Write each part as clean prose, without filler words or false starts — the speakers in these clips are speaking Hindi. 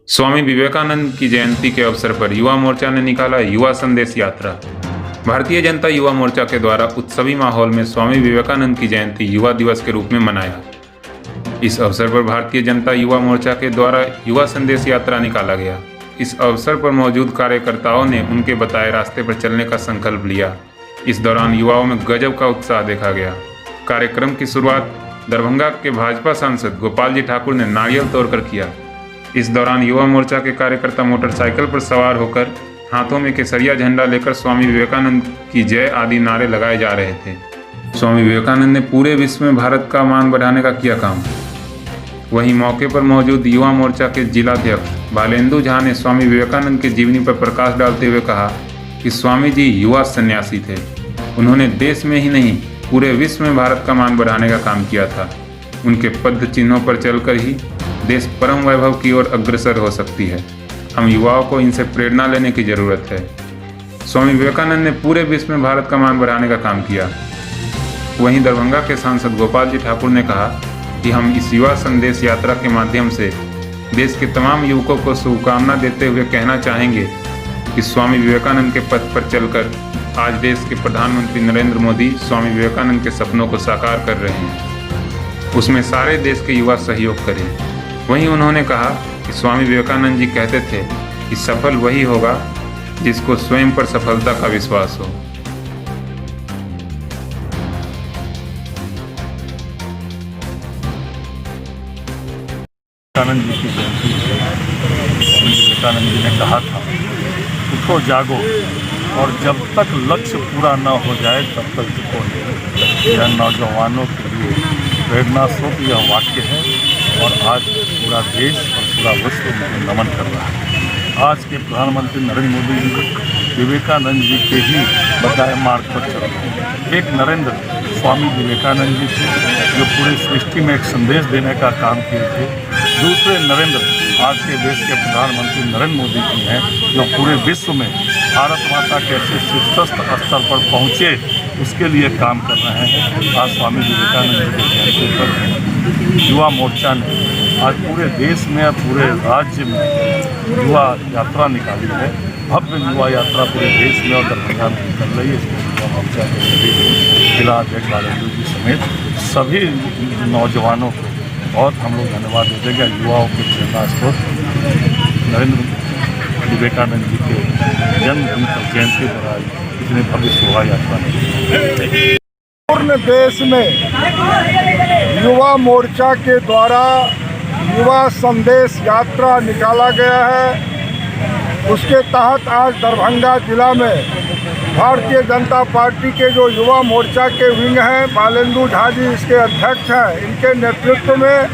स्वामी विवेकानंद की जयंती के अवसर पर युवा मोर्चा ने निकाला युवा संदेश यात्रा। भारतीय जनता युवा मोर्चा के द्वारा उत्सवी माहौल में स्वामी विवेकानंद की जयंती युवा दिवस के रूप में मनाया। इस अवसर पर भारतीय जनता युवा मोर्चा के द्वारा युवा संदेश यात्रा निकाला गया। इस अवसर पर मौजूद कार्यकर्ताओं ने उनके बताए रास्ते पर चलने का संकल्प लिया। इस दौरान युवाओं में गजब का उत्साह देखा गया। कार्यक्रम की शुरुआत दरभंगा के भाजपा सांसद गोपाल जी ठाकुर ने नारियल तोड़कर किया। इस दौरान युवा मोर्चा के कार्यकर्ता मोटरसाइकिल पर सवार होकर हाथों में केसरिया झंडा लेकर स्वामी विवेकानंद की जय आदि नारे लगाए जा रहे थे। स्वामी विवेकानंद ने पूरे विश्व में भारत का मान बढ़ाने का किया काम। वहीं मौके पर मौजूद युवा मोर्चा के जिलाध्यक्ष बालेंदु झा ने स्वामी विवेकानंद की जीवनी पर प्रकाश डालते हुए कहा कि स्वामी जी युवा सन्यासी थे। उन्होंने देश में ही नहीं पूरे विश्व में भारत का मान बढ़ाने का काम किया था। उनके पद चिन्हों पर चलकर ही देश परम वैभव की ओर अग्रसर हो सकती है। हम युवाओं को इनसे प्रेरणा लेने की जरूरत है। स्वामी विवेकानंद ने पूरे विश्व में भारत का मान बढ़ाने का काम किया। वहीं दरभंगा के सांसद गोपाल जी ठाकुर ने कहा कि हम इस युवा संदेश यात्रा के माध्यम से देश के तमाम युवकों को शुभकामना देते हुए कहना चाहेंगे कि स्वामी विवेकानंद के पथ पर चलकर आज देश के प्रधानमंत्री नरेंद्र मोदी स्वामी विवेकानंद के सपनों को साकार कर रहे हैं। उसमें सारे देश के युवा सहयोग करें। वहीं उन्होंने कहा कि स्वामी विवेकानंद जी कहते थे कि सफल वही होगा जिसको स्वयं पर सफलता का विश्वास हो। विवेकानंद जी की जयंती है। स्वामी विवेकानंद जी ने कहा था, उठो जागो और जब तक लक्ष्य पूरा न हो जाए तब तक झुको नहीं। यह नौजवानों के लिए प्रेरणा स्रोत यह वाक्य है और आज पूरा देश और पूरा विश्व मुझे नमन कर रहा है। आज के प्रधानमंत्री नरेंद्र मोदी जी विवेकानंद जी के ही बताए मार्ग पर चल रहे हैं। एक नरेंद्र स्वामी विवेकानंद जी थे जो पूरे सृष्टि में एक संदेश देने का काम किए थे। दूसरे नरेंद्र आज के देश के प्रधानमंत्री नरेंद्र मोदी जी हैं जो पूरे विश्व में भारत माता कैसे शीर्षस्थ स्तर पर पहुँचे उसके लिए काम कर रहे हैं। आज स्वामी विवेकानंद जी के जयंती पर युवा मोर्चा ने आज पूरे देश में पूरे राज्य में युवा यात्रा निकाली है। भव्य युवा यात्रा पूरे देश में और दरभंगा में निकल रही है। युवा मोर्चा के सभी जिला अध्यक्ष बालेंदु जी समेत सभी नौजवानों को बहुत हम लोग धन्यवाद देते हैं। युवाओं के प्रेरणा स्रोत नरेंद्र विवेकानंद जी के जन्मदिन पर जयंती पर आज इतनी भव्य शोभा यात्रा निकली। पूर्ण देश में युवा मोर्चा के द्वारा युवा संदेश यात्रा निकाला गया है। उसके तहत आज दरभंगा जिला में भारतीय जनता पार्टी के जो युवा मोर्चा के विंग हैं, बालेंदु झा जी इसके अध्यक्ष हैं, इनके नेतृत्व में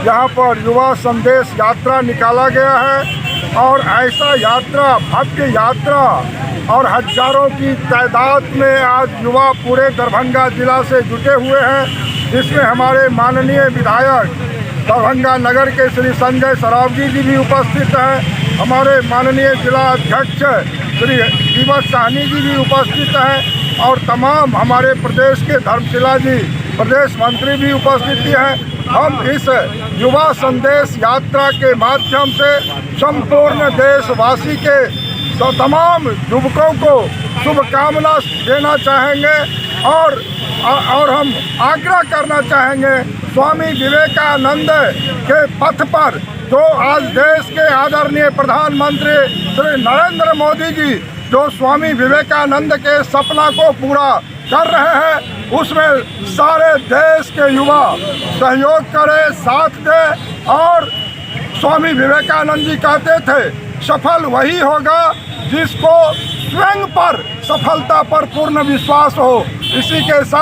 यहाँ पर युवा संदेश यात्रा निकाला गया है। और ऐसा यात्रा, भव्य यात्रा और हजारों की तादाद में आज युवा पूरे दरभंगा जिला से जुटे हुए हैं, जिसमें हमारे माननीय विधायक दरभंगा नगर के श्री संजय सरावगी जी भी उपस्थित हैं। हमारे माननीय जिला अध्यक्ष श्री दीपक साहनी जी भी उपस्थित हैं और तमाम हमारे प्रदेश के धर्मशिला जी प्रदेश मंत्री भी उपस्थित हैं। हम इस युवा संदेश यात्रा के माध्यम से संपूर्ण देशवासी के तमाम युवकों को शुभकामना देना चाहेंगे और हम आग्रह करना चाहेंगे स्वामी विवेकानंद के पथ पर जो आज देश के आदरणीय प्रधानमंत्री श्री नरेंद्र मोदी जी जो स्वामी विवेकानंद के सपना को पूरा कर रहे हैं, उसमें सारे देश के युवा सहयोग करें, साथ दें। और स्वामी विवेकानंद जी कहते थे, सफल वही होगा जिसको स्वयं पर सफलता पर पूर्ण विश्वास हो। इसी के साथ